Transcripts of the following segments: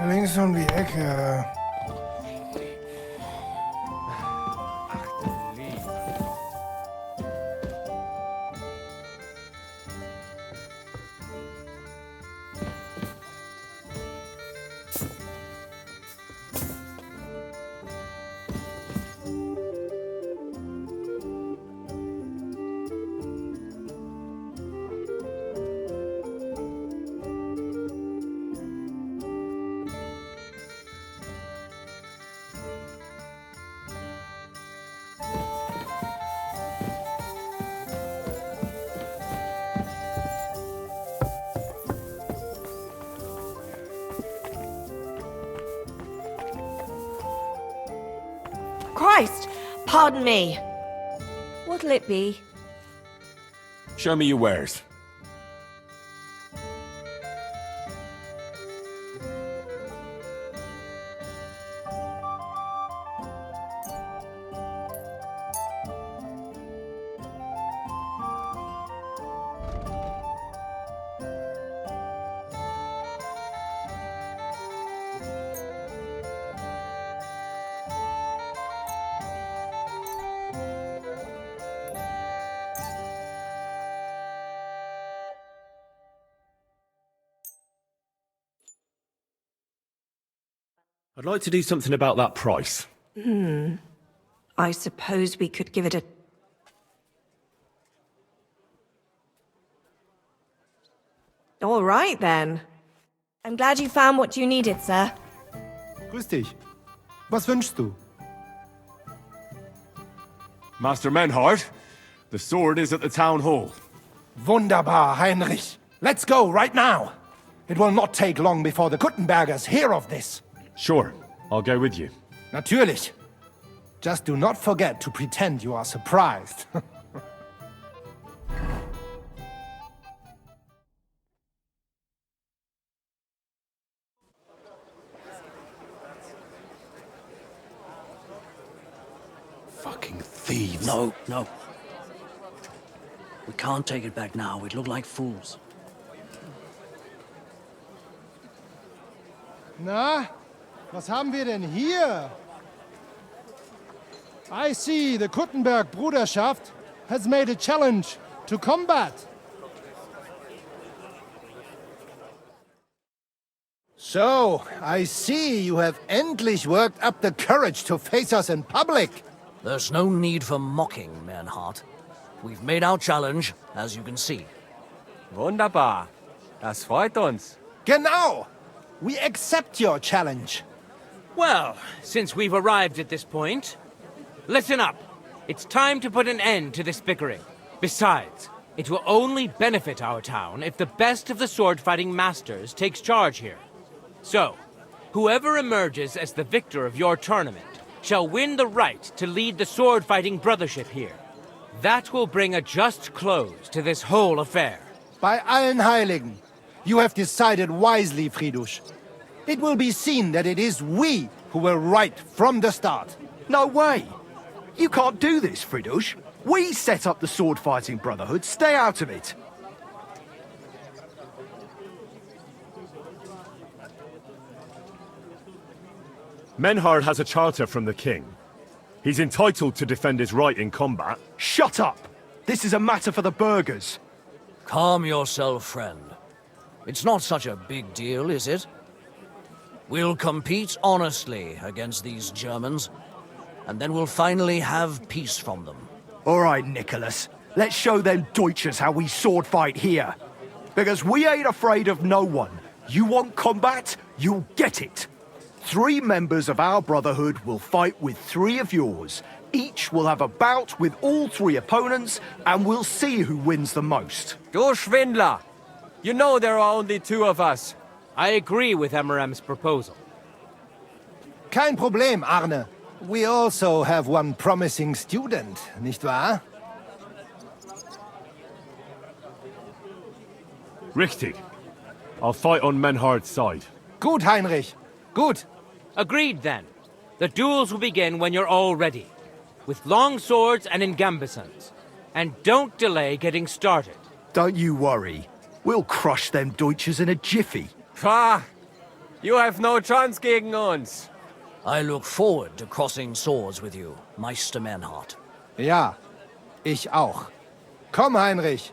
Links um die Ecke. Christ! Pardon me. What'll it be? Show me your wares. I'd like to do something about that price. I suppose we could give it a... All right, then. I'm glad you found what you needed, sir. Grüß dich. Was wünschst du? Master Menhart, the sword is at the town hall. Wunderbar, Heinrich. Let's go right now. It will not take long before the Kuttenbergers hear of this. Sure, I'll go with you. Natürlich. Just do not forget to pretend you are surprised. Fucking thieves. No. We can't take it back now. We'd look like fools. Na, was haben wir denn hier? I see the Kuttenberg Bruderschaft has made a challenge to combat. So, I see you have endlich worked up the courage to face us in public. There's no need for mocking, Mernhardt. We've made our challenge, as you can see. Wunderbar. Das freut uns. Genau. We accept your challenge. Well, since we've arrived at this point, listen up. It's time to put an end to this bickering. Besides, it will only benefit our town if the best of the sword-fighting masters takes charge here. So, whoever emerges as the victor of your tournament shall win the right to lead the sword-fighting brothership here. That will bring a just close to this whole affair. Bei allen Heiligen, you have decided wisely, Friedrich. It will be seen that it is we who were right from the start. No way! You can't do this, Friedrich. We set up the sword-fighting brotherhood. Stay out of it. Menhard has a charter from the king. He's entitled to defend his right in combat. Shut up! This is a matter for the burghers. Calm yourself, friend. It's not such a big deal, is it? We'll compete honestly against these Germans, and then we'll finally have peace from them. All right, Nicholas. Let's show them Deutschers how we sword fight here. Because we ain't afraid of no one. You want combat? You'll get it. 3 members of our brotherhood will fight with 3 of yours. Each will have a bout with all 3 opponents, and we'll see who wins the most. Du Schwindler! You know there are only 2 of us. I agree with Emerem's proposal. Kein Problem, Arne. We also have one promising student, nicht wahr? Richtig. I'll fight on Menhard's side. Gut, Heinrich. Gut. Agreed, then. The duels will begin when you're all ready, with long swords and in gambesons. And don't delay getting started. Don't you worry. We'll crush them Deutschers in a jiffy. Pah! You have no chance gegen uns. I look forward to crossing swords with you, Meister Menhart. Ja, ich auch. Komm, Heinrich.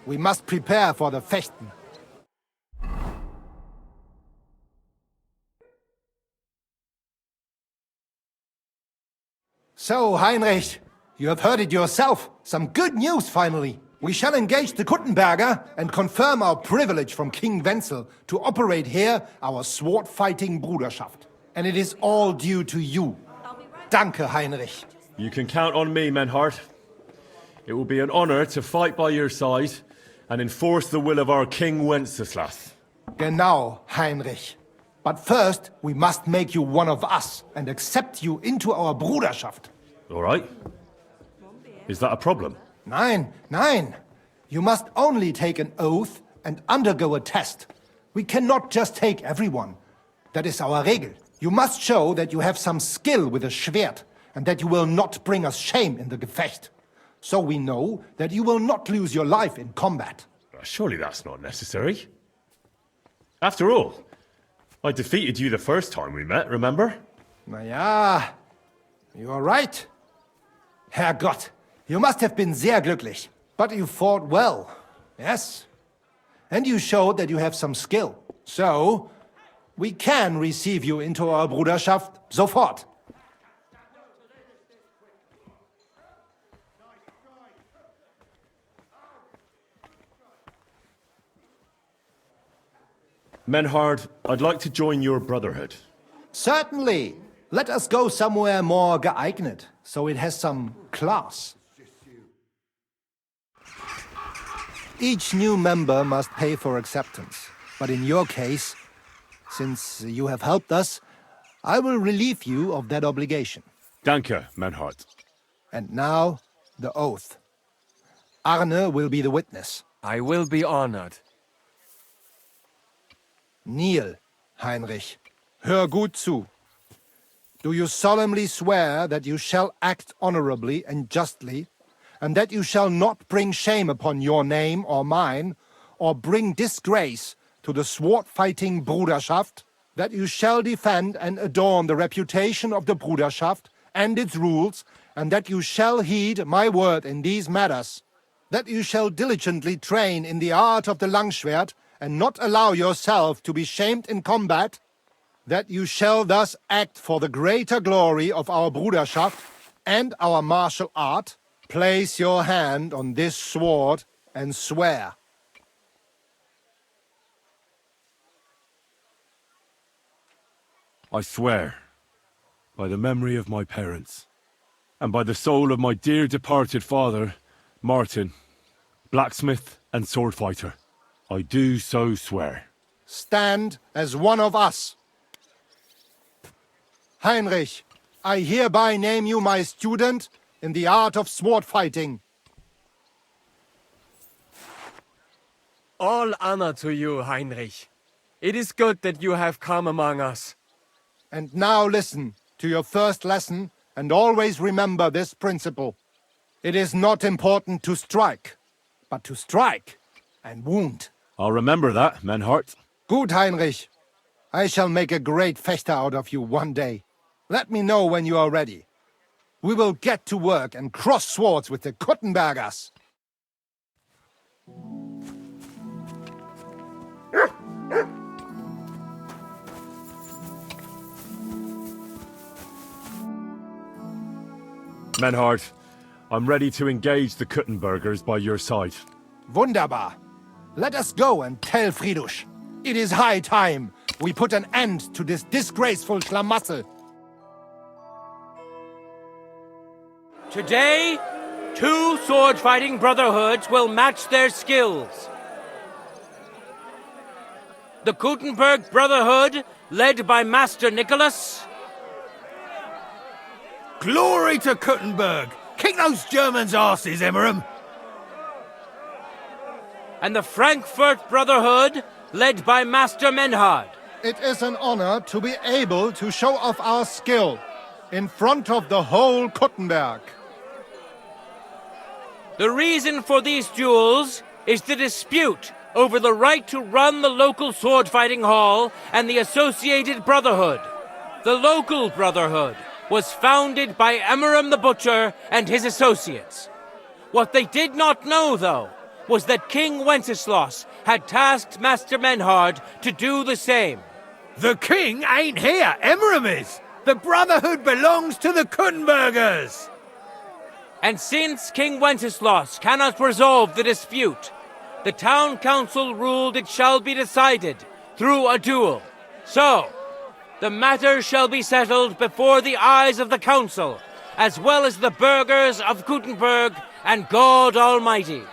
We must prepare for the Fechten. So, Heinrich, you have heard it yourself. Some good news, finally. We shall engage the Kuttenberger and confirm our privilege from King Wenzel to operate here our sword-fighting Bruderschaft. And it is all due to you. Danke, Heinrich. You can count on me, Menhart. It will be an honor to fight by your side and enforce the will of our King Wenceslas. Genau, Heinrich. But first, we must make you one of us and accept you into our Bruderschaft. All right? Is that a problem? Nein, nein. You must only take an oath and undergo a test. We cannot just take everyone. That is our Regel. You must show that you have some skill with a Schwert and that you will not bring us shame in the Gefecht. So we know that you will not lose your life in combat. Surely that's not necessary. After all, I defeated you the first time we met, remember? Na ja, you are right. Herrgott, you must have been sehr glücklich. But you fought well, yes? And you showed that you have some skill. So, we can receive you into our Bruderschaft sofort. Menhard, I'd like to join your brotherhood. Certainly. Let us go somewhere more geeignet, so it has some class. Each new member must pay for acceptance. But in your case, since you have helped us, I will relieve you of that obligation. Danke, Menhard. And now, the oath. Arne will be the witness. I will be honored. Kneel, Heinrich. Hör gut zu. Do you solemnly swear that you shall act honorably and justly, and that you shall not bring shame upon your name or mine, or bring disgrace to the sword-fighting Bruderschaft, that you shall defend and adorn the reputation of the Bruderschaft and its rules, and that you shall heed my word in these matters, that you shall diligently train in the art of the Langschwert, and not allow yourself to be shamed in combat, that you shall thus act for the greater glory of our Bruderschaft and our martial art, place your hand on this sword and swear. I swear, by the memory of my parents, and by the soul of my dear departed father, Martin, blacksmith and sword fighter, I do so swear. Stand as one of us. Heinrich, I hereby name you my student in the art of sword fighting. All honor to you, Heinrich. It is good that you have come among us. And now listen to your first lesson and always remember this principle. It is not important to strike, but to strike and wound. I'll remember that, Menhart. Gut, Heinrich. I shall make a great Fechter out of you one day. Let me know when you are ready. We will get to work and cross swords with the Kuttenbergers. Menhart, I'm ready to engage the Kuttenbergers by your side. Wunderbar. Let us go and tell Friedrich. It is high time we put an end to this disgraceful Schlamassel. Today, 2 sword-fighting brotherhoods will match their skills. The Kuttenberg Brotherhood, led by Master Nicholas. Glory to Kuttenberg! Kick those Germans' asses, Emmeram! And the Frankfurt Brotherhood, led by Master Menhard. It is an honor to be able to show off our skill in front of the whole Kuttenberg. The reason for these duels is the dispute over the right to run the local sword fighting hall and the associated brotherhood. The local brotherhood was founded by Emmeram the Butcher and his associates. What they did not know, though, was that King Wenceslas had tasked Master Menhard to do the same. The king ain't here, Emmeram is. The Brotherhood belongs to the Kuttenbergers. And since King Wenceslas cannot resolve the dispute, the town council ruled it shall be decided through a duel. So, the matter shall be settled before the eyes of the council, as well as the burghers of Kuttenberg and God Almighty.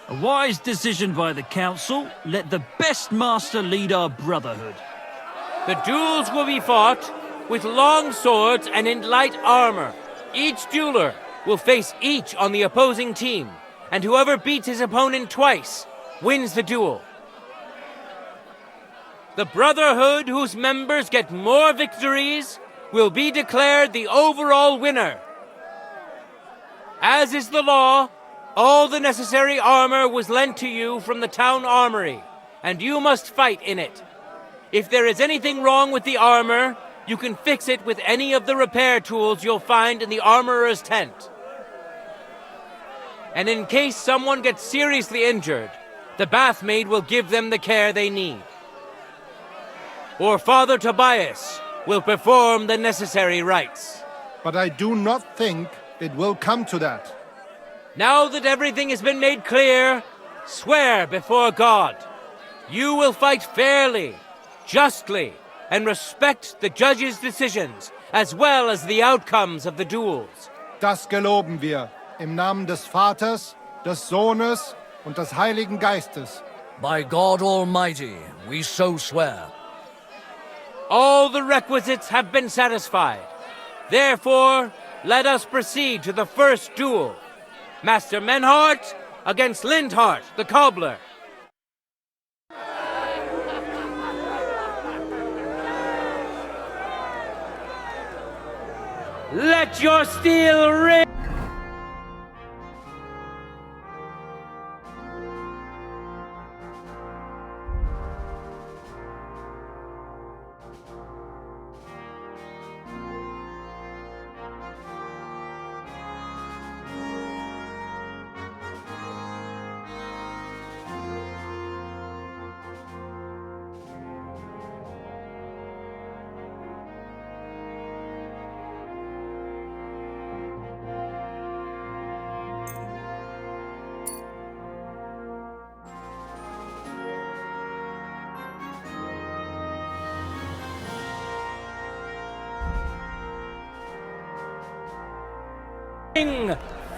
A wise decision by the council. Let the best master lead our brotherhood. The duels will be fought with long swords and in light armor. Each dueler will face each on the opposing team, and whoever beats his opponent twice wins the duel. The brotherhood whose members get more victories will be declared the overall winner. As is the law, all the necessary armor was lent to you from the town armory, and you must fight in it. If there is anything wrong with the armor, you can fix it with any of the repair tools you'll find in the armorer's tent. And in case someone gets seriously injured, the bathmaid will give them the care they need. Or Father Tobias will perform the necessary rites. But I do not think it will come to that. Now that everything has been made clear, swear before God. You will fight fairly, justly, and respect the judge's decisions, as well as the outcomes of the duels. Das geloben wir im Namen des Vaters, des Sohnes und des Heiligen Geistes. By God Almighty, we so swear. All the requisites have been satisfied. Therefore, let us proceed to the first duel. Master Menhart against Lindhart, the cobbler. Let your steel ring!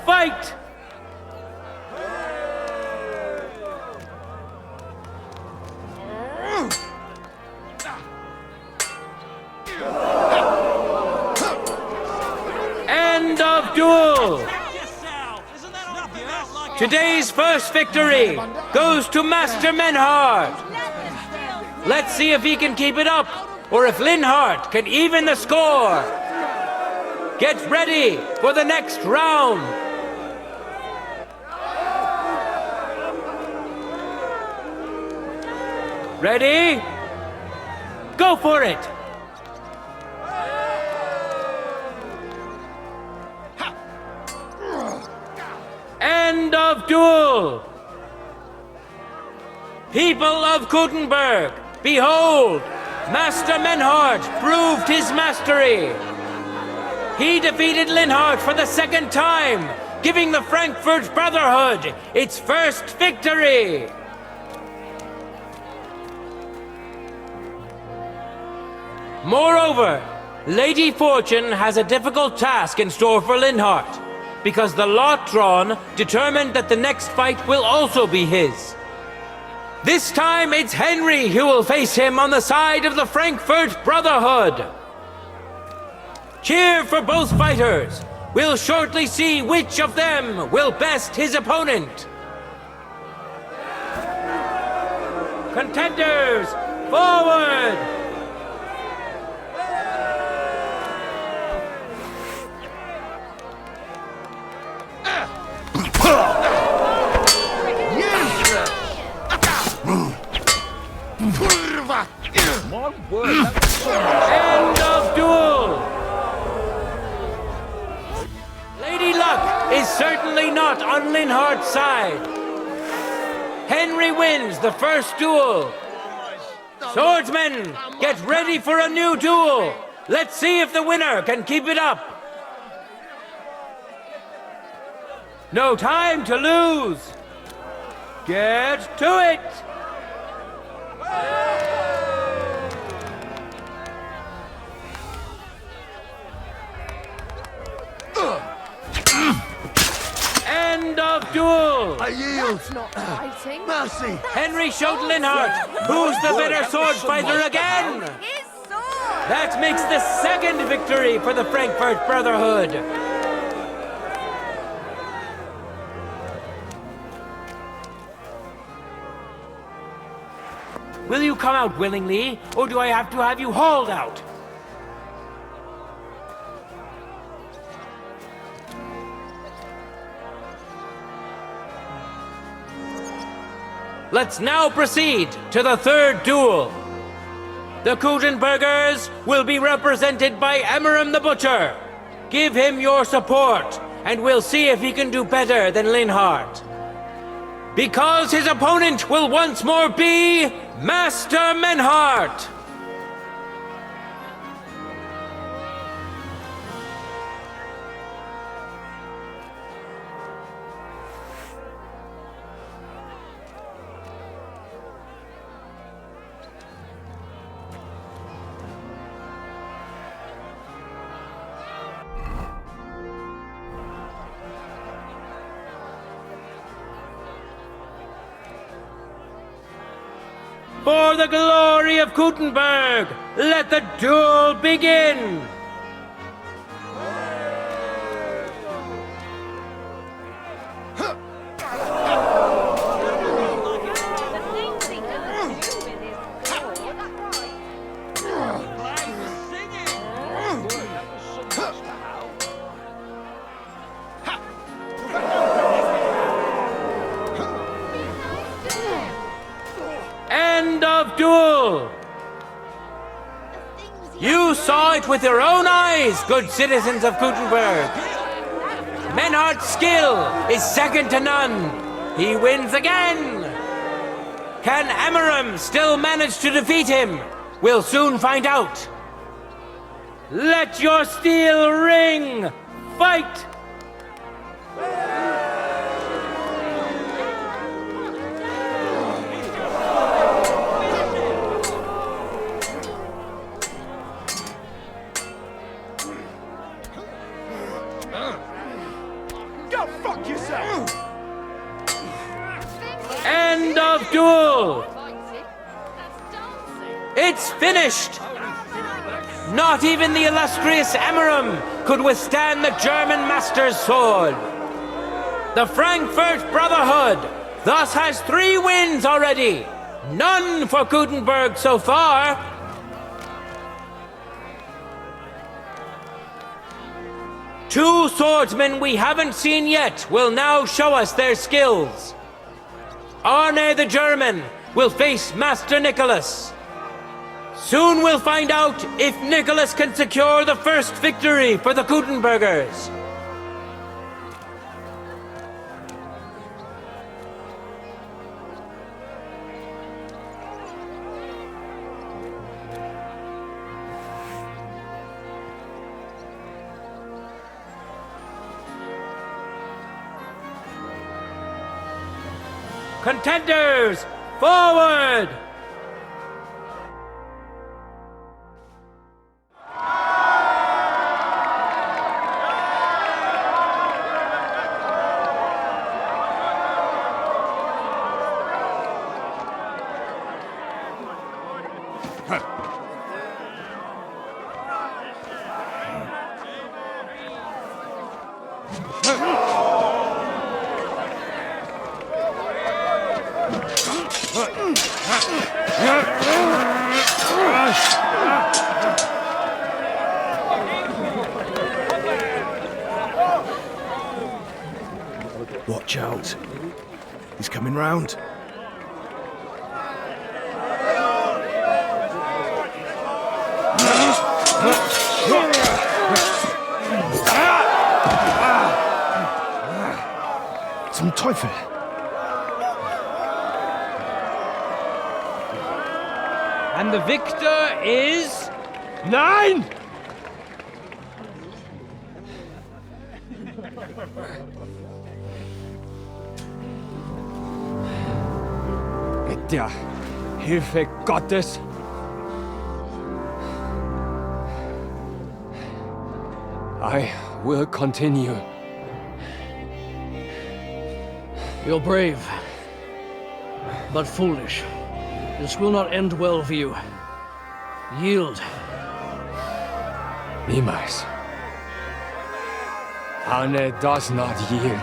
Fight! End of duel! Today's first victory goes to Master Menhard. Let's see if he can keep it up, or if Lindhart can even the score. Get ready for the next round. Ready? Go for it! End of duel! People of Kuttenberg, behold! Master Menhart proved his mastery! He defeated Lindhart for the second time, giving the Frankfurt Brotherhood its first victory! Moreover, Lady Fortune has a difficult task in store for Lindhart, because the lot drawn determined that the next fight will also be his. This time it's Henry who will face him on the side of the Frankfurt Brotherhood. Cheer for both fighters. We'll shortly see which of them will best his opponent. Contenders, forward! End of duel! Lady Luck is certainly not on Linhart's side. Henry wins the first duel. Swordsmen, get ready for a new duel. Let's see if the winner can keep it up. No time to lose. Get to it. End of duel. I yield. Not fighting. Mercy. Henry showed Linhart who's the better sword fighter again. His sword! That makes the second victory for the Frankfurt Brotherhood. Will you come out willingly, or do I have to have you hauled out? Let's now proceed to the third duel. The Kuttenbergers will be represented by Emmeram the Butcher. Give him your support, and we'll see if he can do better than Linhart. Because his opponent will once more be Master Menhart. For the glory of Kuttenberg, let the duel begin! End of duel! You saw it with your own eyes, good citizens of Kuttenberg. Menhardt's skill is second to none. He wins again. Can Emmeram still manage to defeat him? We'll soon find out. Let your steel ring! Fight! Go fuck yourself! End of duel! It's finished! Not even the illustrious Emmeram could withstand the German master's sword. The Frankfurt Brotherhood thus has 3 wins already. None for Kuttenberg so far. Two swordsmen we haven't seen yet will now show us their skills. Arne the German will face Master Nicholas. Soon we'll find out if Nicholas can secure the first victory for the Kuttenbergers. Contenders, forward! Watch out. He's coming round. zum Teufel? And the victor is... Nein! Mit der Hilfe Gottes I will continue. You're brave, but foolish. This will not end well for you. Yield. Niemals. Arne does not yield.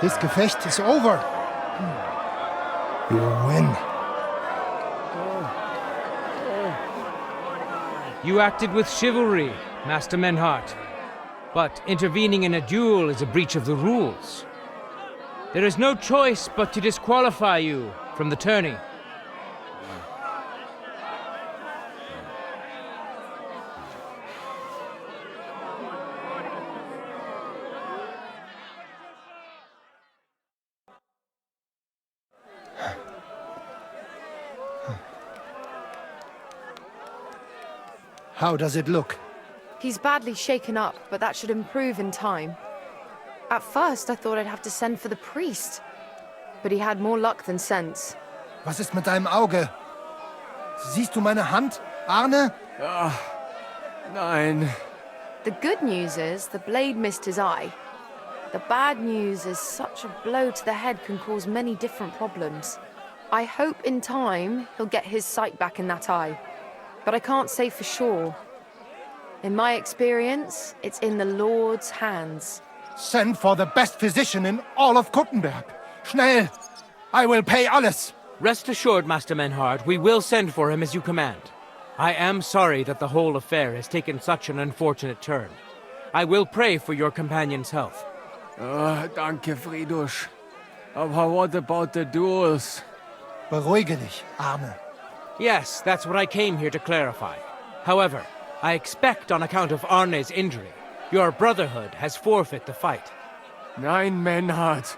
This Gefecht is over. You win. You acted with chivalry, Master Menhart. But intervening in a duel is a breach of the rules. There is no choice but to disqualify you from the tourney. How does it look? He's badly shaken up, but that should improve in time. At first, I thought I'd have to send for the priest. But he had more luck than sense. Was ist mit deinem Auge? Siehst du meine Hand, Arne? Nein. The good news is the blade missed his eye. The bad news is such a blow to the head can cause many different problems. I hope in time he'll get his sight back in that eye. But I can't say for sure. In my experience, it's in the Lord's hands. Send for the best physician in all of Kuttenberg. Schnell! I will pay alles. Rest assured, Master Menhart, we will send for him as you command. I am sorry that the whole affair has taken such an unfortunate turn. I will pray for your companion's health. Danke, Friedrich. Aber what about the duels? Beruhige dich, Arne. Yes, that's what I came here to clarify. However, I expect on account of Arne's injury, your brotherhood has forfeit the fight. Nein, Menhart.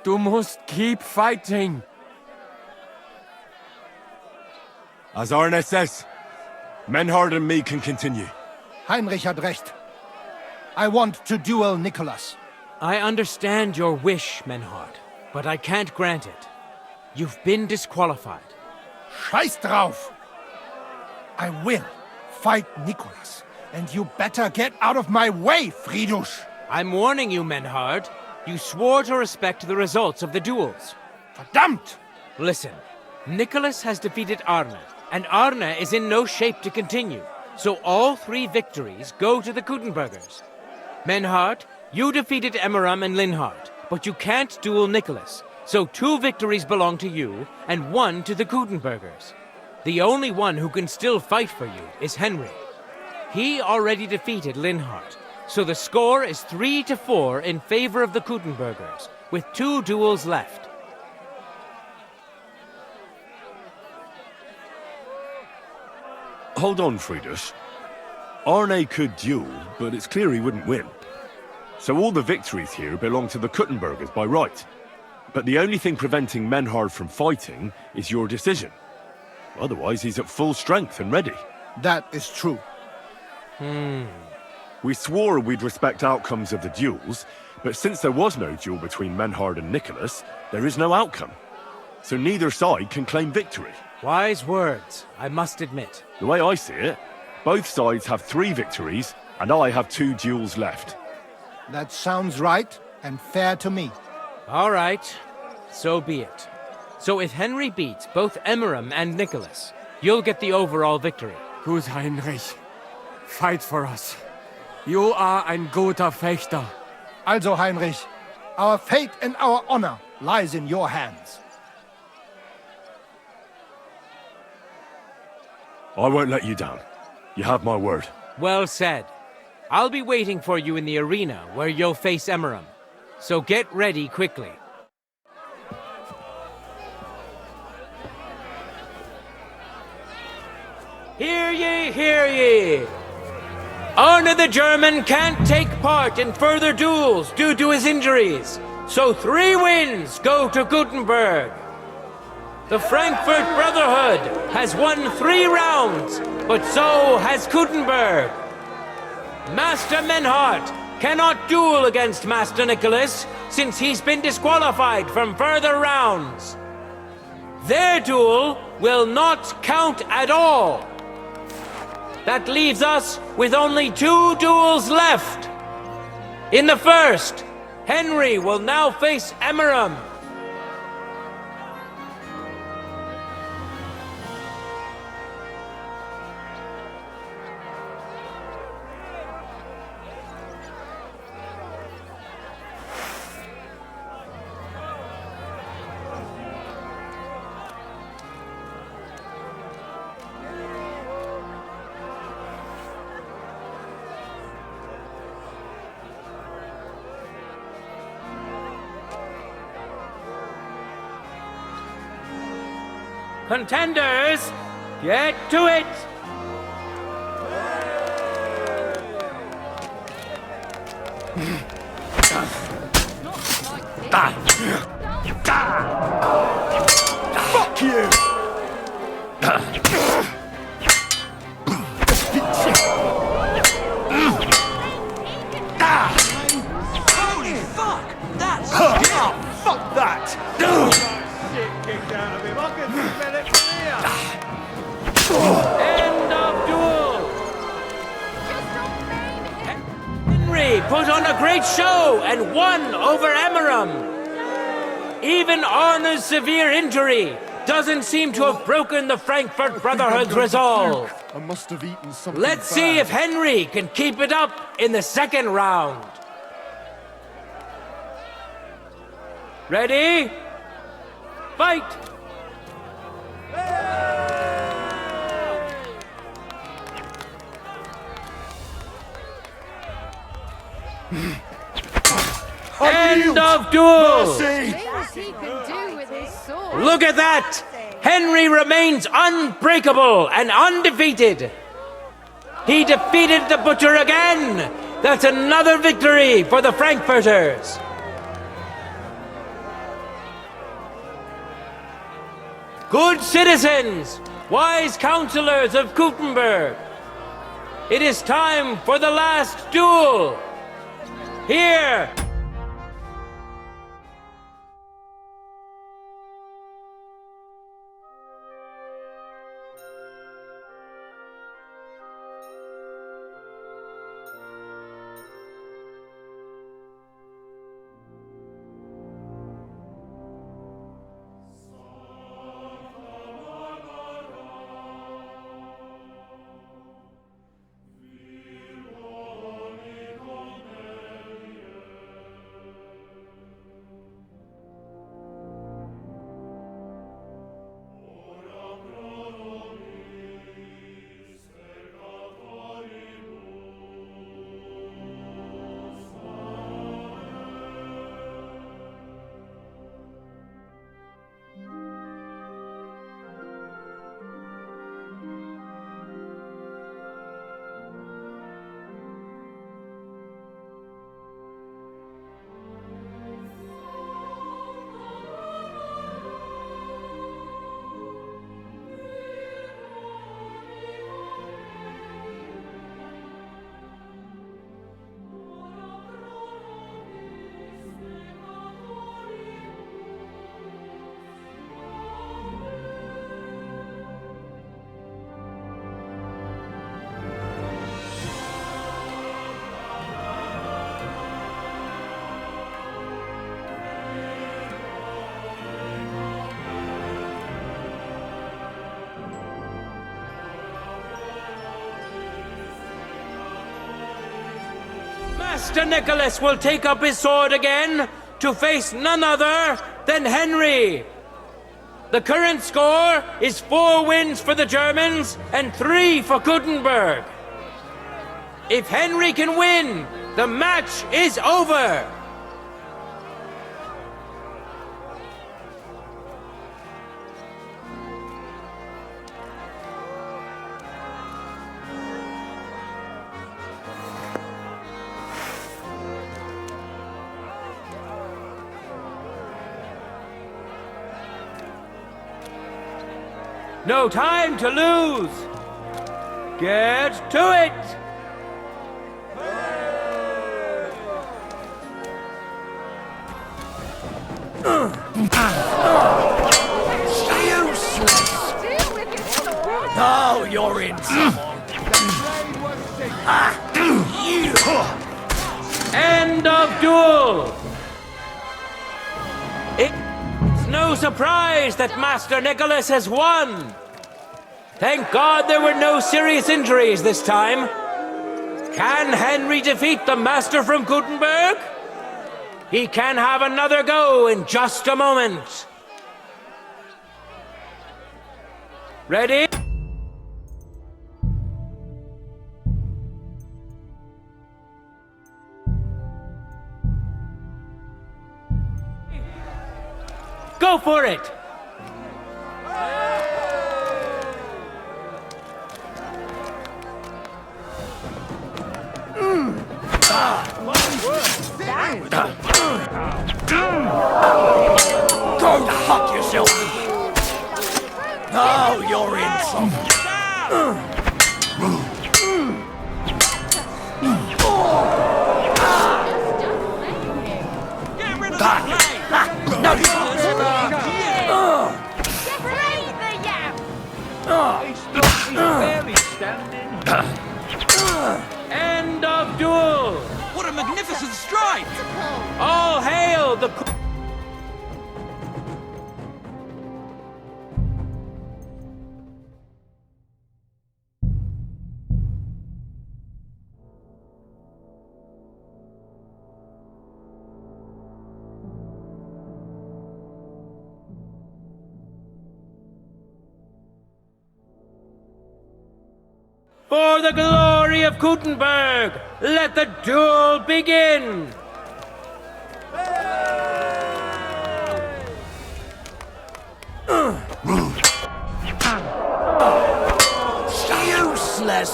Du musst keep fighting. As Arne says, Menhard and me can continue. Heinrich had recht. I want to duel Nicholas. I understand your wish, Menhard, but I can't grant it. You've been disqualified. Scheiß drauf! I will fight Nicholas, and you better get out of my way, Friedrich! I'm warning you, Menhard. You swore to respect the results of the duels. Verdammt! Listen, Nicholas has defeated Arne, and Arne is in no shape to continue. So all 3 victories go to the Kuttenbergers. Menhard, you defeated Emmeram and Linhart, but you can't duel Nicholas. So 2 victories belong to you, and 1 to the Kuttenbergers. The only one who can still fight for you is Henry. He already defeated Linhart, so the score is 3-4 in favor of the Kuttenbergers, with 2 duels left. Hold on, Friedrich. Arne could duel, but it's clear he wouldn't win. So all the victories here belong to the Kuttenbergers by right. But the only thing preventing Menhard from fighting is your decision. Otherwise, he's at full strength and ready. That is true. We swore we'd respect outcomes of the duels, but since there was no duel between Menhard and Nicholas, there is no outcome. So neither side can claim victory. Wise words, I must admit. The way I see it, both sides have 3 victories, and I have 2 duels left. That sounds right and fair to me. All right, so be it. So if Henry beats both Emmeram and Nicholas, you'll get the overall victory. Gut, Heinrich. Fight for us. You are ein guter Fechter. Also, Heinrich, our fate and our honor lies in your hands. I won't let you down. You have my word. Well said. I'll be waiting for you in the arena where you'll face Emeram. So get ready quickly. Hear ye, hear ye! Arne the German can't take part in further duels due to his injuries, so 3 wins go to Gutenberg. The Frankfurt Brotherhood has won 3 rounds, but so has Gutenberg. Master Menhart cannot duel against Master Nicholas since he's been disqualified from further rounds. Their duel will not count at all. That leaves us with only 2 duels left. In the first, Henry will now face Emeram. Contenders, get to it! Fuck you! Holy fuck! That's Fuck that! End of duel! Henry put on a great show and won over Emeram. Even Arne's severe injury doesn't seem to have broken the Frankfurt Brotherhood's resolve. I must have eaten something Let's see if Henry can keep it up in the second round. Ready? Fight! End of duel! Things he can do with his sword. Look at that! Henry remains unbreakable and undefeated. He defeated the Butcher again. That's another victory for the Frankfurters. Good citizens, wise counselors of Gutenberg, it is time for the last duel. Here! Master Nicholas will take up his sword again to face none other than Henry. The current score is 4 wins for the Germans and 3 for Gutenberg. If Henry can win, the match is over. No time to lose! Get to it! Oh, you're in trouble. End of duel! It's no surprise that Master Nicholas has won! Thank God there were no serious injuries this time. Can Henry defeat the Master from Gutenberg? He can have another go in just a moment. Ready? Go for it! Go fuck yourself! Oh, you're in trouble. Get rid of the plane! End of duel! What a magnificent strike! All hail the... For the glory of Gutenberg, let the duel begin! Useless!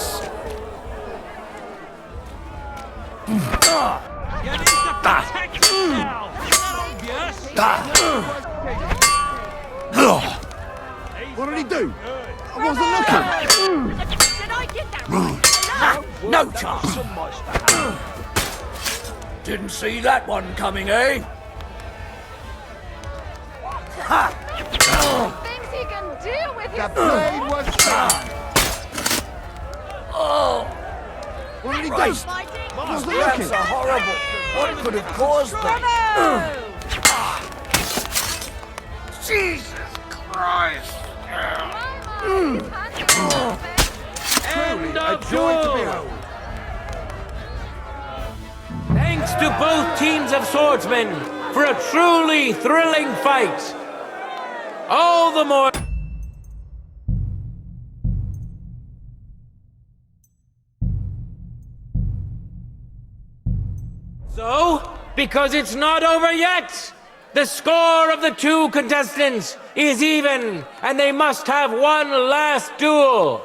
You need to protect yourself! Obvious! What did he do? I wasn't looking. Did I get that right? No chance! Didn't see that one coming, eh? Things he can do with The blade was sharp. Oh! What did he do? Christ! I wasn't These looking. are horrible! What could have caused them? Jesus Christ! End of duel! Thanks to both teams of swordsmen for a truly thrilling fight. All the more... So, because it's not over yet, the score of the two contestants is even, and they must have one last duel.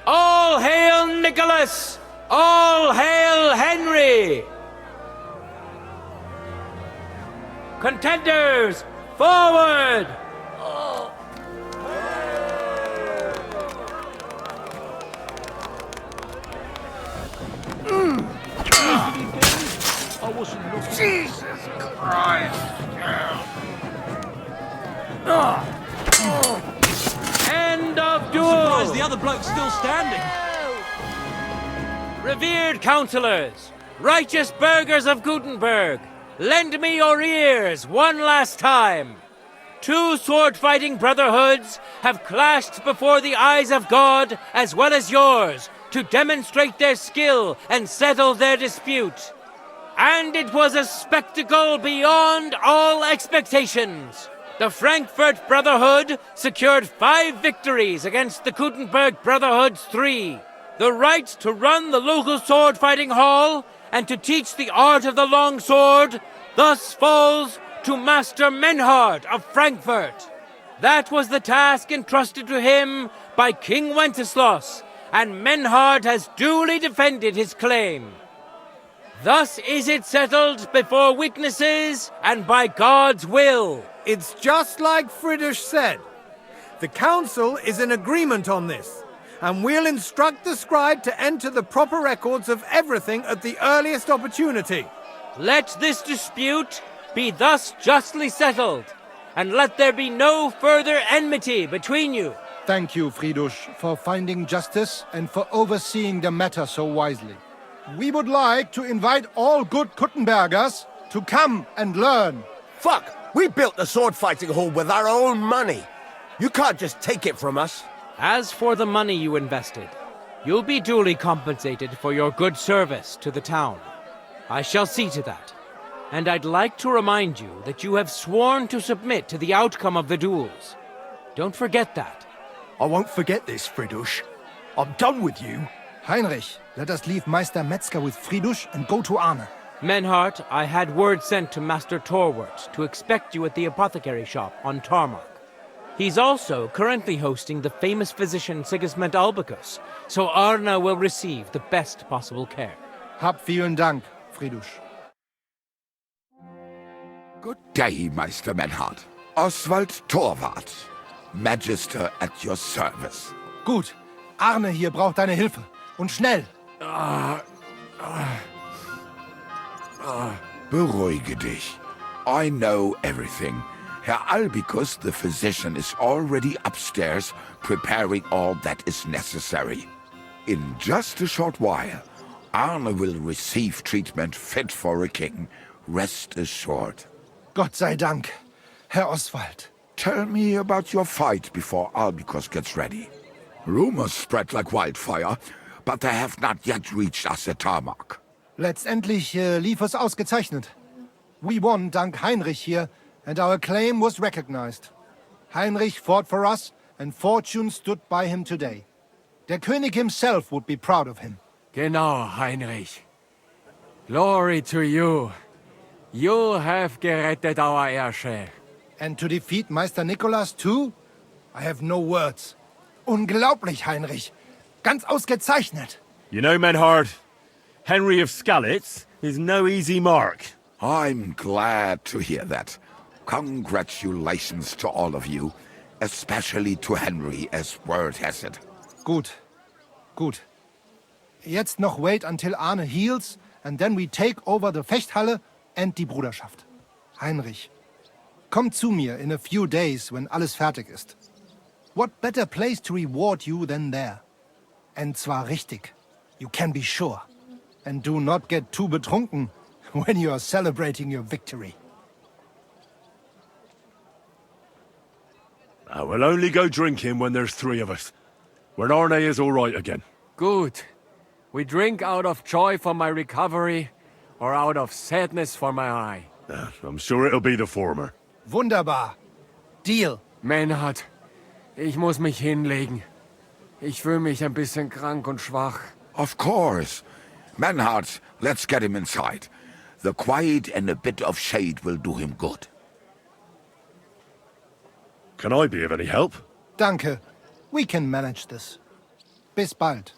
All hail Nicholas! All hail Henry! Contenders, forward! Jesus Christ! End of Surprised duel! the other bloke's still standing. Revered counselors, righteous burghers of Gutenberg, lend me your ears one last time. Two sword-fighting brotherhoods have clashed before the eyes of God as well as yours to demonstrate their skill and settle their dispute. And it was a spectacle beyond all expectations. The Frankfurt Brotherhood secured 5 victories against the Kuttenberg Brotherhood's 3. The right to run the local sword fighting hall and to teach the art of the long sword thus falls to Master Menhard of Frankfurt. That was the task entrusted to him by King Wenceslas, and Menhard has duly defended his claim. Thus is it settled before witnesses and by God's will. It's just like Friedrich said. The council is in agreement on this, and we'll instruct the scribe to enter the proper records of everything at the earliest opportunity. Let this dispute be thus justly settled, and let there be no further enmity between you. Thank you, Friedrich, for finding justice and for overseeing the matter so wisely. We would like to invite all good Kuttenbergers to come and learn. Fuck! We built the sword fighting hall with our own money. You can't just take it from us. As for the money you invested, you'll be duly compensated for your good service to the town. I shall see to that. And I'd like to remind you that you have sworn to submit to the outcome of the duels. Don't forget that. I won't forget this, Friedrich. I'm done with you. Heinrich, let us leave Meister Metzger with Friedrich and go to Arne. Menhart, I had word sent to Master Torwart to expect you at the apothecary shop on Tarmac. He's also currently hosting the famous physician Sigismund Albicus, so Arne will receive the best possible care. Hab vielen Dank, Friedrich. Good day, Meister Menhard. Oswald Torwart, Magister at your service. Gut, Arne hier braucht deine Hilfe. Und schnell. Beruhige dich. I know everything. Herr Albicus, the physician, is already upstairs preparing all that is necessary. In just a short while, Arne will receive treatment fit for a king. Rest assured. Gott sei Dank, Herr Oswald. Tell me about your fight before Albicus gets ready. Rumors spread like wildfire, but they have not yet reached us at Tarmac. Letztendlich lief es ausgezeichnet. We won dank Heinrich here, and our claim was recognized. Heinrich fought for us, and fortune stood by him today. Der König himself would be proud of him. Genau, Heinrich. Glory to you. You have gerettet our Herrscher. And to defeat Meister Nicholas too? I have no words. Unglaublich, Heinrich. Ganz ausgezeichnet. You know, Menhard, Henry of Skalitz is no easy mark. I'm glad to hear that. Congratulations to all of you, especially to Henry, as word has it. Gut. Gut. Jetzt noch wait until Arne heals, and then we take over the Fechthalle and die Bruderschaft. Heinrich, komm zu mir in a few days when alles fertig ist. What better place to reward you than there? And zwar richtig. You can be sure. And do not get too betrunken when you are celebrating your victory. I will only go drinking when there's 3 of us. When Arne is all right again. Good. We drink out of joy for my recovery, or out of sadness for my eye. I'm sure it'll be the former. Wunderbar. Deal. Menhard, ich muss mich hinlegen. Ich fühle mich ein bisschen krank und schwach. Of course. Menhard, let's get him inside. The quiet and a bit of shade will do him good. Can I be of any help? Danke. We can manage this. Bis bald.